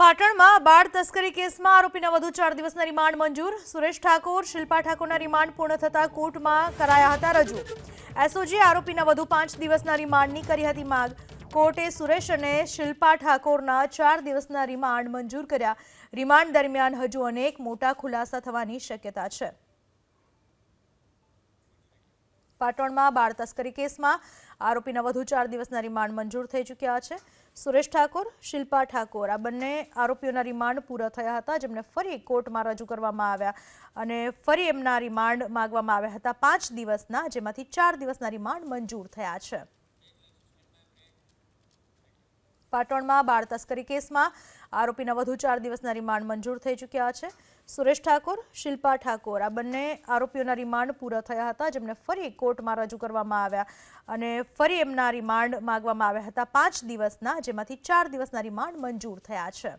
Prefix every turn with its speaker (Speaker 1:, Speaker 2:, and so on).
Speaker 1: પાટણમાં બાળ તસ્કરી કેસમાં આરોપીના વધુ 4 દિવસના રિમાન્ડ મંજૂર। સુરેશ ઠાકોર, શિલ્પા ઠાકોરના રિમાન્ડ પૂર્ણ થતા કોર્ટમાં કરાયા હતા રજૂ। એસઓજીએ આરોપીના વધુ 5 દિવસના રિમાન્ડની કરી હતી માંગ। કોર્ટે સુરેશ અને શિલ્પા ઠાકોરના 4 દિવસના રિમાન્ડ મંજૂર કર્યા। રિમાન્ડ દરમિયાન હજુ અનેક મોટા ખુલાસા થવાની શક્યતા છે। પાટણમાં બાળ તસ્કરી કેસમાં આરોપીના વધુ 4 દિવસના રિમાન્ડ મંજૂર થઈ ચૂક્યા છે। સુરેશ ઠાકોર, શિલ્પા ઠાકોર આ બંને આરોપીઓના રિમાન્ડ પૂરા થયા હતા, જેમને ફરી કોર્ટમાં રજૂ કરવામાં આવ્યા અને ફરી એમના રિમાન્ડ માંગવામાં આવ્યા હતા 5 દિવસના, જેમાંથી 4 દિવસના રિમાન્ડ મંજૂર થયા છે। પાટણમાં બાળ તસ્કરી કેસમાં આરોપીના વધુ 4 દિવસના રિમાન્ડ મંજૂર થઈ ચૂક્યા છે। સુરેશ ઠાકોર, શિલ્પા ઠાકોર આ બંને આરોપીઓના રિમાન્ડ પૂરા થયા હતા, જેમને ફરી કોર્ટમાં રજૂ કરવામાં આવ્યા અને ફરી એમના રિમાન્ડ માંગવામાં આવ્યા હતા 5 દિવસના, જેમાંથી 4 દિવસના રિમાન્ડ મંજૂર થયા છે।